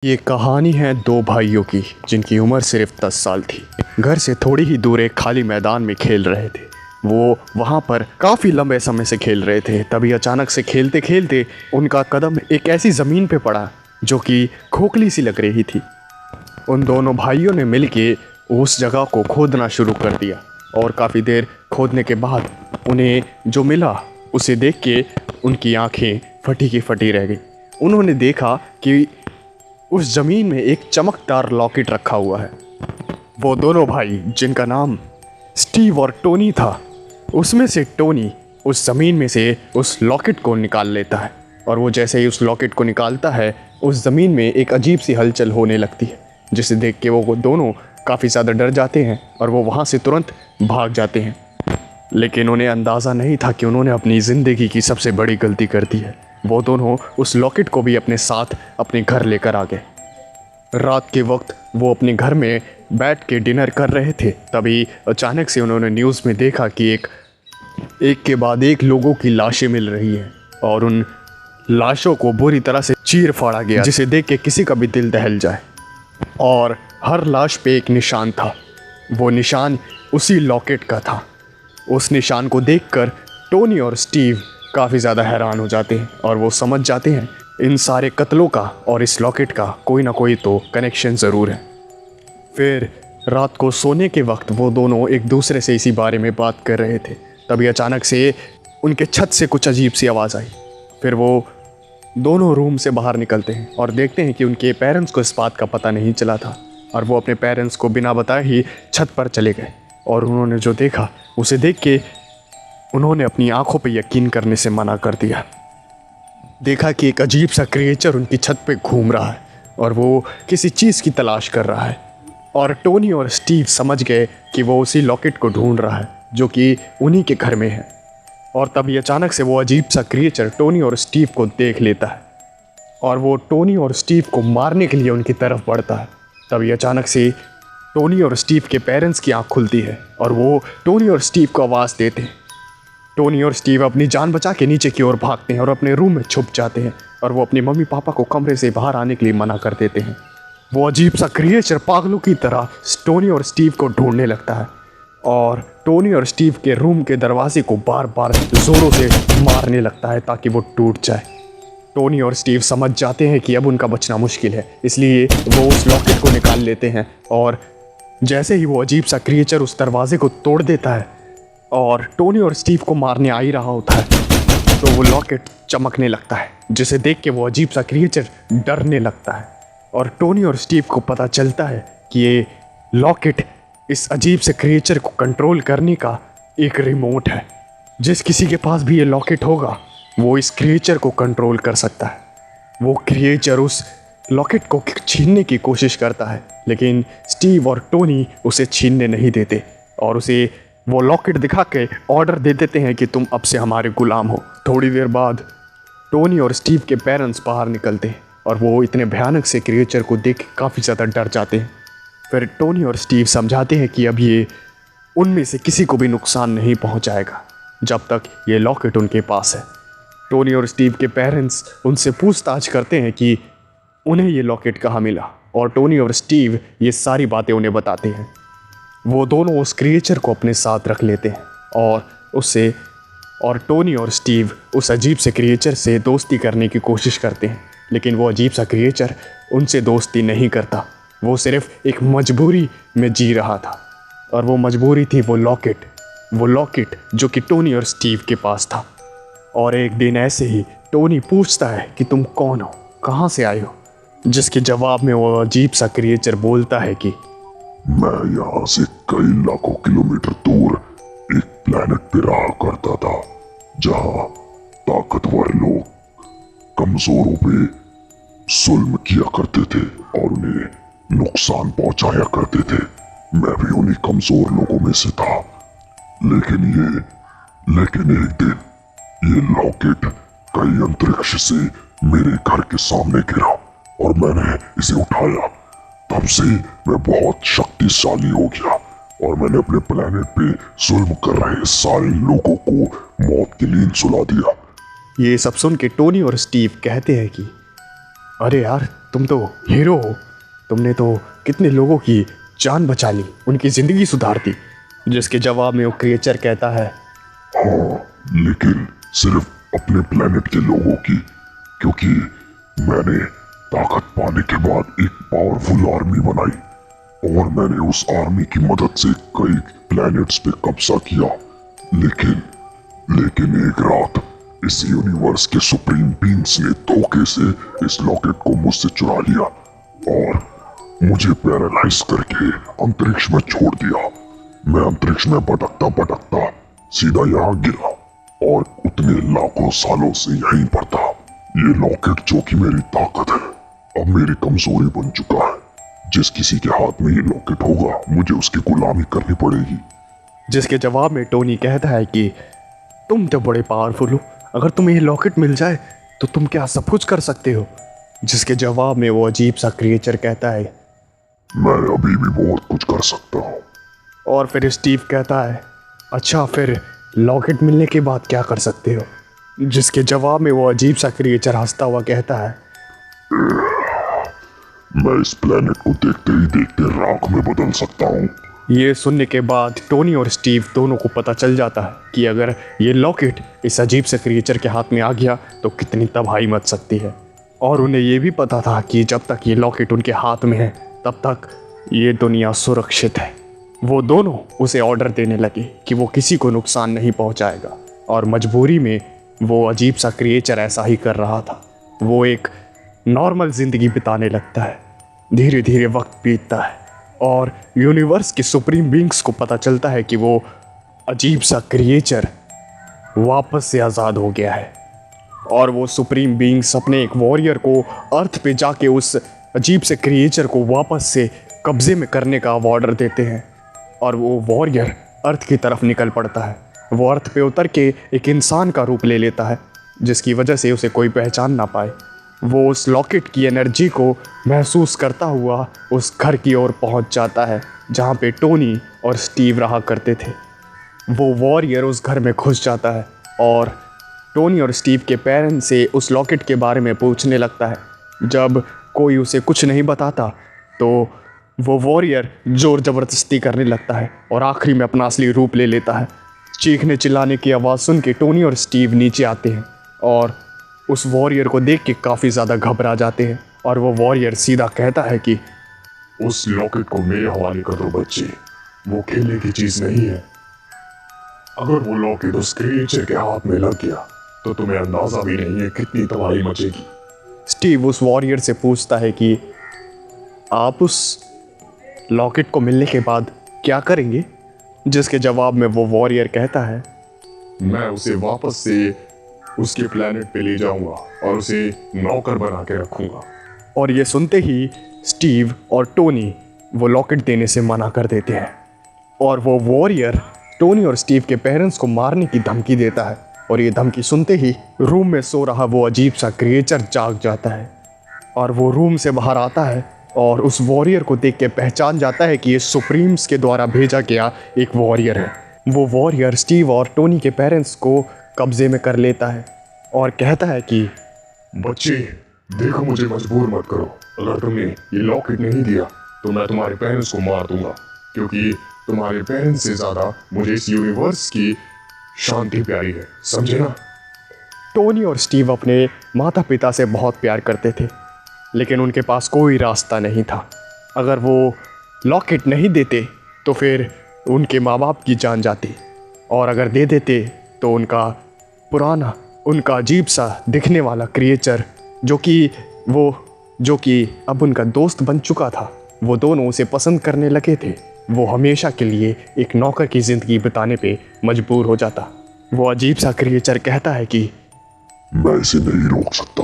ये कहानी है दो भाइयों की जिनकी उम्र सिर्फ 10 साल थी। घर से थोड़ी ही दूर एक खाली मैदान में खेल रहे थे। वो वहाँ पर काफ़ी लंबे समय से खेल रहे थे। तभी अचानक से खेलते खेलते उनका कदम एक ऐसी ज़मीन पे पड़ा जो कि खोखली सी लग रही थी। उन दोनों भाइयों ने मिलके उस जगह को खोदना शुरू कर दिया और काफ़ी देर खोदने के बाद उन्हें जो मिला उसे देख के उनकी आंखें फटी की फटी रह गई। उन्होंने देखा कि उस ज़मीन में एक चमकदार लॉकेट रखा हुआ है। वो दोनों भाई जिनका नाम स्टीव और टोनी था, उसमें से टोनी उस ज़मीन में से उस लॉकेट को निकाल लेता है और वो जैसे ही उस लॉकेट को निकालता है उस ज़मीन में एक अजीब सी हलचल होने लगती है, जिसे देख के वो दोनों काफ़ी ज़्यादा डर जाते हैं और वो वहाँ से तुरंत भाग जाते हैं। लेकिन उन्हें अंदाज़ा नहीं था कि उन्होंने अपनी ज़िंदगी की सबसे बड़ी गलती कर दी है। वो दोनों उस लॉकेट को भी अपने साथ अपने घर लेकर आ गए। रात के वक्त वो अपने घर में बैठ के डिनर कर रहे थे, तभी अचानक से उन्होंने न्यूज़ में देखा कि एक के बाद एक लोगों की लाशें मिल रही हैं और उन लाशों को बुरी तरह से चीर फाड़ा गया, जिसे देख के किसी का भी दिल दहल जाए। और हर लाश पे एक निशान था। वो निशान उसी लॉकेट का था। उस निशान को देखकर टोनी और स्टीव काफ़ी ज़्यादा हैरान हो जाते हैं और वो समझ जाते हैं इन सारे कत्लों का और इस लॉकेट का कोई ना कोई तो कनेक्शन ज़रूर है। फिर रात को सोने के वक्त वो दोनों एक दूसरे से इसी बारे में बात कर रहे थे, तभी अचानक से उनके छत से कुछ अजीब सी आवाज़ आई। फिर वो दोनों रूम से बाहर निकलते हैं और देखते हैं कि उनके पेरेंट्स को इस बात का पता नहीं चला था और वो अपने पेरेंट्स को बिना बताए ही छत पर चले गए। और उन्होंने जो देखा उसे देख के उन्होंने अपनी आंखों पे यकीन करने से मना कर दिया। देखा कि एक अजीब सा क्रिएचर उनकी छत पे घूम रहा है और वो किसी चीज़ की तलाश कर रहा है। और टोनी और स्टीव समझ गए कि वो उसी लॉकेट को ढूंढ रहा है जो कि उन्हीं के घर में है। और तभी अचानक से वो अजीब सा क्रिएचर टोनी और स्टीव को देख लेता है और वो टोनी और स्टीव को मारने के लिए उनकी तरफ बढ़ता है। तभी अचानक से टोनी और स्टीव के पेरेंट्स की आँख खुलती है और वो टोनी और स्टीव को आवाज़ देते हैं। टोनी और स्टीव अपनी जान बचा के नीचे की ओर भागते हैं और अपने रूम में छुप जाते हैं और वो अपने मम्मी पापा को कमरे से बाहर आने के लिए मना कर देते हैं। वो अजीब सा क्रिएचर पागलों की तरह टोनी और स्टीव को ढूंढने लगता है और टोनी और स्टीव के रूम के दरवाजे को बार बार ज़ोरों से मारने लगता है ताकि वो टूट जाए। टोनी और स्टीव समझ जाते हैं कि अब उनका बचना मुश्किल है, इसलिए वो उस लॉकेट को निकाल लेते हैं और जैसे ही वो अजीब सा क्रिएचर उस दरवाजे को तोड़ देता है और टोनी और स्टीव को मारने आ ही रहा होता है तो वो लॉकेट चमकने लगता है, जिसे देख के वो अजीब सा क्रिएचर डरने लगता है। और टोनी और स्टीव को पता चलता है कि ये लॉकेट इस अजीब से क्रिएचर को कंट्रोल करने का एक रिमोट है। जिस किसी के पास भी ये लॉकेट होगा वो इस क्रिएचर को कंट्रोल कर सकता है। वो क्रिएचर उस लॉकेट को छीनने की कोशिश करता है, लेकिन स्टीव और टोनी उसे छीनने नहीं देते और उसे वो लॉकेट दिखा के ऑर्डर दे देते हैं कि तुम अब से हमारे गुलाम हो। थोड़ी देर बाद टोनी और स्टीव के पेरेंट्स बाहर निकलते हैं और वो इतने भयानक से क्रिएचर को देख काफ़ी ज़्यादा डर जाते हैं। फिर टोनी और स्टीव समझाते हैं कि अब ये उनमें से किसी को भी नुकसान नहीं पहुंचाएगा जब तक ये लॉकेट उनके पास है। टोनी और स्टीव के पेरेंट्स उनसे पूछताछ करते हैं कि उन्हें ये लॉकेट कहाँ मिला और टोनी और स्टीव ये सारी बातें उन्हें बताते हैं। वो दोनों उस क्रिएचर को अपने साथ रख लेते हैं और टोनी और स्टीव उस अजीब से क्रिएचर से दोस्ती करने की कोशिश करते हैं, लेकिन वो अजीब सा क्रिएचर उनसे दोस्ती नहीं करता। वो सिर्फ एक मजबूरी में जी रहा था और वो मजबूरी थी वो लॉकेट जो कि टोनी और स्टीव के पास था। और एक दिन ऐसे ही टोनी पूछता है कि तुम कौन हो, कहाँ से आए हो, जिसके जवाब में वो अजीब सा क्रिएचर बोलता है कि मैं यहाँ से कई लाखों किलोमीटर दूर एक प्लेनेट पे रहा करता था जहाँ ताकतवर लोग कमजोरों पे जुल्म किया करते थे और उन्हें नुकसान पहुंचाया करते थे। मैं भी उन्हीं कमजोर लोगों में से था। लेकिन एक दिन ये लॉकेट कई अंतरिक्ष से मेरे घर के सामने गिरा और मैंने इसे उठाया। तब से मैं बहुत शक्तिशाली हो गया और मैंने अपने प्लेनेट पे जुल्म कर रहे सारे लोगों को मौत की नींद सुला दिया। ये सब सुन के टोनी और स्टीव कहते हैं कि अरे यार, तुम तो हीरो हो, तुमने तो कितने लोगों की जान बचा ली, उनकी ज़िंदगी सुधार दी। जिसके जवाब में वो क्रिएचर कहता है, हाँ, लेकिन सिर्फ अपने प्लेनेट के लोगों की, क्योंकि मैंने ताकत पाने के बाद एक पावरफुल आर्मी बनाई और मैंने उस आर्मी की मदद से कई प्लैनेट्स पे कब्जा किया। लेकिन एक रात इस यूनिवर्स के सुप्रीम बींग्स ने धोखे से इस लॉकेट को मुझसे चुरा लिया और मुझे पैरालाइज करके अंतरिक्ष में छोड़ दिया। मैं अंतरिक्ष में भटकता भटकता सीधा यहाँ गिरा और उतने लाखों सालों से यहीं पर था। ये लॉकेट जो कि मेरी ताकत है, अब मेरी कमजोरी बन चुका है। जिस किसी के हाथ में ये लॉकेट होगा, मुझे उसकी गुलामी करनी पड़ेगी। जिसके जवाब में टोनी कहता है कि तुम तो बड़े पावरफुल हो, अगर तुम्हें ये लॉकेट मिल जाए तो तुम क्या सब कुछ कर सकते हो। जिसके जवाब में वो अजीब सा क्रिएचर कहता है, मैं अभी भी बहुत कुछ कर सकता हूँ। और फिर स्टीव कहता है, अच्छा फिर लॉकेट मिलने के बाद क्या कर सकते हो। जिसके जवाब में वो अजीब सा क्रिएचर हंसता हुआ कहता है, मैं इस प्लेनेट को देखते ही देखते राख में बदल सकता हूँ। ये सुनने के बाद टोनी और स्टीव दोनों को पता चल जाता है कि अगर ये लॉकेट इस अजीब से क्रिएचर के हाथ में आ गया तो कितनी तबाही मच सकती है। और उन्हें ये भी पता था कि जब तक ये लॉकेट उनके हाथ में है तब तक ये दुनिया सुरक्षित है। वो दोनों उसे ऑर्डर देने लगे कि वो किसी को नुकसान नहीं पहुंचाएगा, और मजबूरी में वो अजीब सा क्रिएचर ऐसा ही कर रहा था। वो एक नॉर्मल ज़िंदगी बिताने लगता है। धीरे धीरे वक्त बीतता है और यूनिवर्स के सुप्रीम बींग्स को पता चलता है कि वो अजीब सा क्रिएचर वापस से आज़ाद हो गया है। और वो सुप्रीम बींग्स अपने एक वॉरियर को अर्थ पे जाके उस अजीब से क्रिएचर को वापस से कब्जे में करने का ऑर्डर देते हैं। और वो वॉरियर अर्थ की तरफ निकल पड़ता है। वो अर्थ पे उतर के एक इंसान का रूप ले लेता है, जिसकी वजह से उसे कोई पहचान ना पाए। वो उस लॉकेट की एनर्जी को महसूस करता हुआ उस घर की ओर पहुंच जाता है जहां पे टोनी और स्टीव रहा करते थे। वो वॉरियर उस घर में घुस जाता है और टोनी और स्टीव के पेरेंट्स से उस लॉकेट के बारे में पूछने लगता है। जब कोई उसे कुछ नहीं बताता तो वो वॉरियर जोर ज़बरदस्ती करने लगता है और आखिरी में अपना असली रूप ले लेता है। चीखने चिल्लाने की आवाज़ सुन के टोनी और स्टीव नीचे आते हैं और उस वॉरियर को देख के काफ़ी ज़्यादा घबरा जाते हैं। और वो वॉरियर सीधा कहता है कि उस लॉकेट को मेरे हवाले कर दो बच्चे, वो खेलने की चीज़ नहीं है। अगर वो लॉकेट उस क्रिएचर के हाथ में लग गया तो तुम्हें अंदाज़ा भी नहीं है कितनी तबाही मचेगी। स्टीव उस वॉरियर से पूछता है कि आप उस लॉकेट को मिलने के बाद क्या करेंगे। जिसके जवाब में वो वॉरियर कहता है, मैं उसे वापस से उसके प्लेनेट पे ले जाऊंगा और उसे नौकर बना के रखूंगा। और ये सुनते ही स्टीव और टोनी वो लॉकेट देने से मना कर देते हैं। और वो वॉरियर टोनी और स्टीव के पेरेंट्स को मारने की धमकी देता है। और ये धमकी सुनते ही रूम में सो रहा वो अजीब सा क्रिएचर जाग जाता है और वो रूम से बाहर आता है और उस वॉरियर को देख के पहचान जाता है कि ये सुप्रीम्स के द्वारा भेजा गया एक वॉरियर है। वो वॉरियर स्टीव और टोनी के पेरेंट्स को कब्जे में कर लेता है और कहता है कि बच्चे देखो, मुझे मजबूर मत करो। अगर तुमने ये लॉकेट नहीं दिया तो मैं तुम्हारे पेरेंट्स को मार दूंगा, क्योंकि तुम्हारे पेरेंट्स से ज़्यादा मुझे इस यूनिवर्स की शांति प्यारी है, समझे ना। टोनी और स्टीव अपने माता पिता से बहुत प्यार करते थे, लेकिन उनके पास कोई रास्ता नहीं था। अगर वो लॉकेट नहीं देते तो फिर उनके माँ बाप की जान जाती, और अगर दे देते तो उनका अजीब सा दिखने वाला क्रिएचर जो कि अब उनका दोस्त बन चुका था, वो दोनों उसे पसंद करने लगे थे। वो हमेशा के लिए एक नौकर की ज़िंदगी बिताने पे मजबूर हो जाता। वो अजीब सा क्रिएचर कहता है कि मैं इसे नहीं रोक सकता,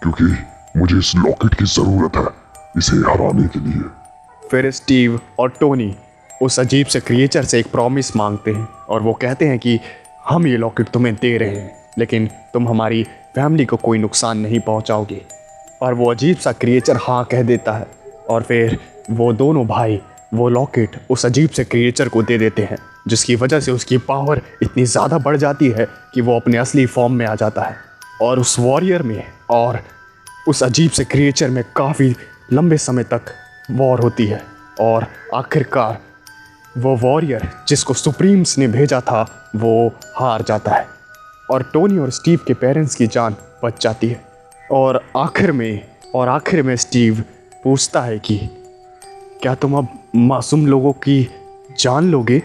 क्योंकि मुझे इस लॉकेट की ज़रूरत है इसे हराने के लिए। फिर स्टीव और टोनी उस अजीब से क्रिएचर से एक प्रॉमिस मांगते हैं और वो कहते हैं कि हम ये लॉकेट तुम्हें दे रहे हैं, लेकिन तुम हमारी फैमिली को कोई नुकसान नहीं पहुंचाओगे। और वो अजीब सा क्रिएचर हाँ कह देता है और फिर वो दोनों भाई वो लॉकेट उस अजीब से क्रिएचर को दे देते हैं, जिसकी वजह से उसकी पावर इतनी ज़्यादा बढ़ जाती है कि वो अपने असली फॉर्म में आ जाता है और उस वॉरियर में और उस अजीब से क्रिएचर में काफ़ी लंबे समय तक वॉर होती है और आखिरकार वो वॉरियर जिसको सुप्रीम्स ने भेजा था वो हार जाता है और टोनी और स्टीव के पेरेंट्स की जान बच जाती है। और आखिर में स्टीव पूछता है कि क्या तुम अब मासूम लोगों की जान लोगे,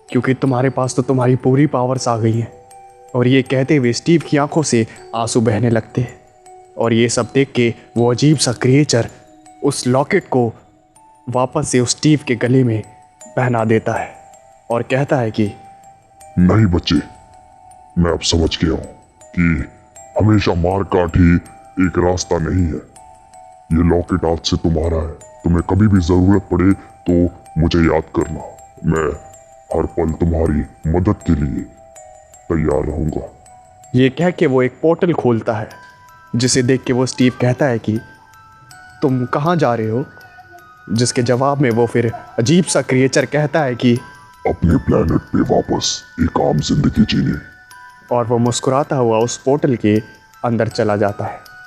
क्योंकि तुम्हारे पास तो तुम्हारी पूरी पावर्स आ गई हैं। और ये कहते हुए स्टीव की आंखों से आंसू बहने लगते हैं और ये सब देख के वो अजीब सा क्रिएचर उस लॉकेट को वापस से उस स्टीव के गले में पहना देता है और कहता है कि नहीं बच्चे, मैं अब समझ गया हूं कि हमेशा मार काट ही एक रास्ता नहीं है। ये लॉकेट आज से तुम्हारा है। तुम्हें कभी भी जरूरत पड़े तो मुझे याद करना। मैं हर पल तुम्हारी मदद के लिए तैयार रहूंगा। ये कह के वो एक पोर्टल खोलता है, जिसे देख के वो स्टीव कहता है कि तुम कहाँ जा रहे हो, जिसके जवाब में वो फिर अजीब सा क्रिएचर कहता है कि अपने प्लेनेट पे वापस एक आम जिंदगी जीने। और वो मुस्कुराता हुआ उस पोर्टल के अंदर चला जाता है।